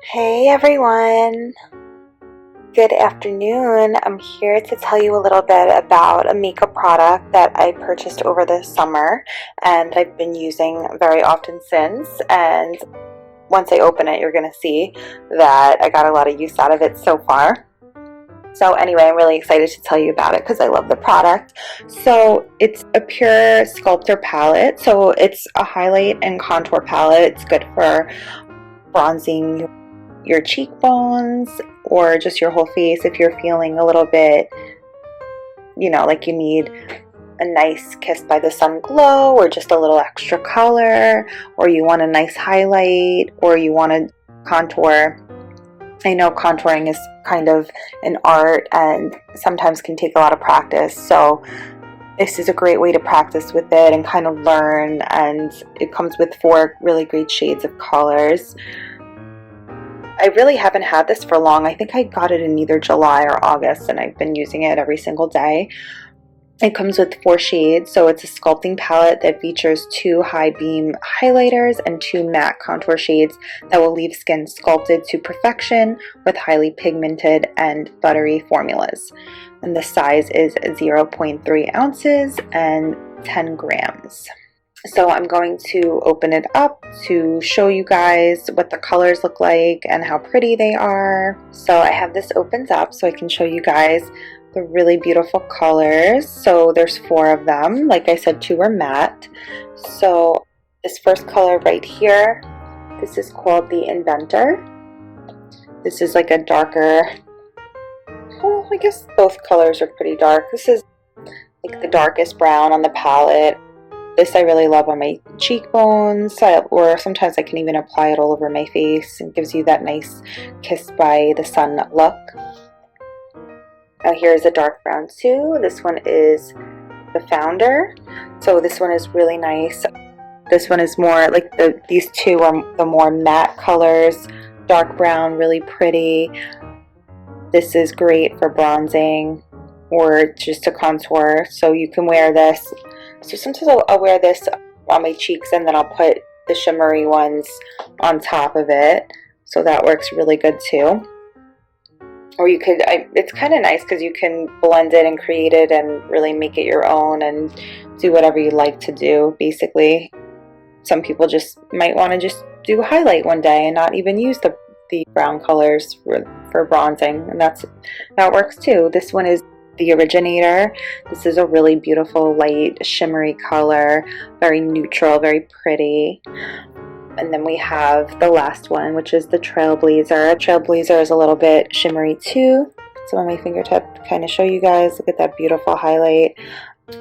Hey everyone, good afternoon. I'm here to tell you a little bit about a makeup product that I purchased over the summer and I've been using very often since. And once I open it, you're going to see that I got a lot of use out of it so far. So anyway, I'm really excited to tell you about it because I love the product. So it's a PUR Sculptor Palette. So it's a highlight and contour palette. It's good for bronzing your cheekbones or just your whole face if you're feeling a little bit, like you need a nice kiss by the sun glow or just a little extra color, or you want a nice highlight, or you want to contour. I know contouring is kind of an art and sometimes can take a lot of practice, so this is a great way to practice with it and kind of learn. And it comes with 4 really great shades of colors. I really haven't had this for long. I think I got it in either July or August, and I've been using it every single day. It comes with 4 shades, so it's a sculpting palette that features 2 high beam highlighters and 2 matte contour shades that will leave skin sculpted to perfection with highly pigmented and buttery formulas. And the size is 0.3 ounces and 10 grams. So I'm going to open it up to show you guys what the colors look like and how pretty they are. So I have this opened up so I can show you guys the really beautiful colors. So there's 4 of them. Like I said, 2 are matte. So this first color right here, this is called the Inventor. This is like a darker, well, I guess both colors are pretty dark. This is like the darkest brown on the palette. This I really love on my cheekbones, or sometimes I can even apply it all over my face, and gives you that nice kiss by the sun look. Now here's a dark brown too. This one is the Founder. So this one is really nice. This one is more like these 2 are the more matte colors. Dark brown, really pretty. This is great for bronzing or just to contour. So you can wear this. So sometimes I'll wear this on my cheeks and then I'll put the shimmery ones on top of it. So that works really good too. Or you could, it's kind of nice because you can blend it and create it and really make it your own and do whatever you like to do, basically. Some people just might want to just do a highlight one day and not even use the brown colors for bronzing, and that works too. This one is the Originator. This is a really beautiful light shimmery color, very neutral, very pretty. And then we have the last one, which is the Trailblazer. Trailblazer is a little bit shimmery too. So on my fingertip, kind of show you guys, look at that beautiful highlight.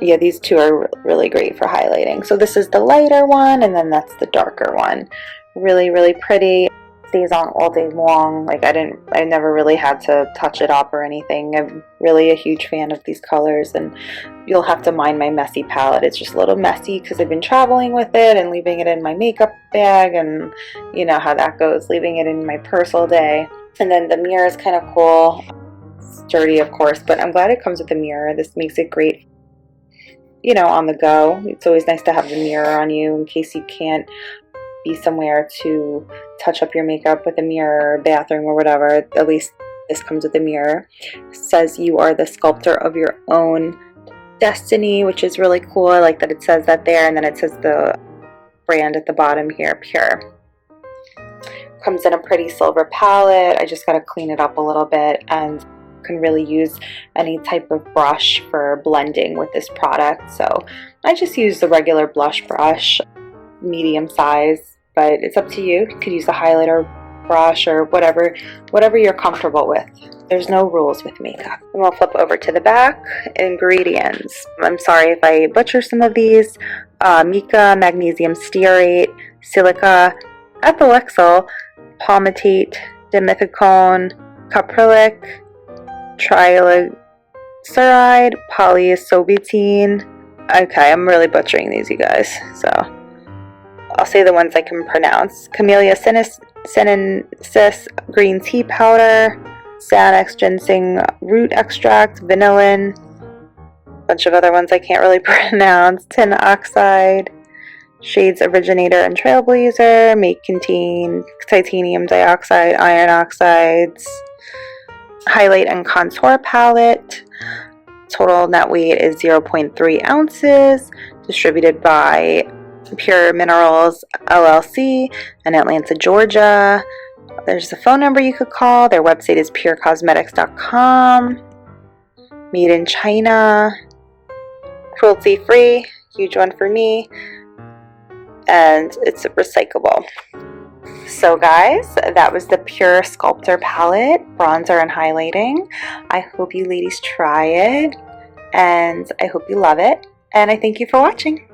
Yeah, these 2 are really great for highlighting. So this is the lighter one, and then that's the darker one. Really, really pretty. Stays on all day long. Like I never really had to touch it up or anything. I'm really a huge fan of these colors, and you'll have to mind my messy palette. It's just a little messy because I've been traveling with it and leaving it in my makeup bag, and you know how that goes, leaving it in my purse all day. And then the mirror is kind of cool. It's dirty, of course, but I'm glad it comes with a mirror. This makes it great, on the go. It's always nice to have the mirror on you in case you can't be somewhere to touch up your makeup with a mirror, or bathroom, or whatever. At least this comes with a mirror. It says you are the sculptor of your own destiny, which is really cool. I like that it says that there, and then it says the brand at the bottom here, PUR. Comes in a pretty silver palette. I just got to clean it up a little bit, and can really use any type of brush for blending with this product. So I just use the regular blush brush, medium size, but it's up to you. You could use a highlighter brush or whatever you're comfortable with. There's no rules with makeup. And we'll flip over to the back. Ingredients. I'm sorry if I butcher some of these. Mica, magnesium stearate, silica, ethyl palmitate, dimethicone, caprylic, triglyceride, polyisobutene. Okay, I'm really butchering these, you guys, so I'll say the ones I can pronounce. Camellia sinensis green tea powder, Xanax ginseng root extract, vanillin, a bunch of other ones I can't really pronounce, tin oxide, Shades Originator and Trailblazer may contain titanium dioxide, iron oxides. Highlight and Contour Palette. Total net weight is 0.3 ounces. Distributed by PUR Minerals LLC in Atlanta, Georgia. There's a phone number you could call. Their website is purcosmetics.com. Made in China. Cruelty-free. Huge one for me. And it's recyclable. So guys, that was the PUR Sculptor Palette, bronzer and highlighting. I hope you ladies try it, and I hope you love it, and I thank you for watching.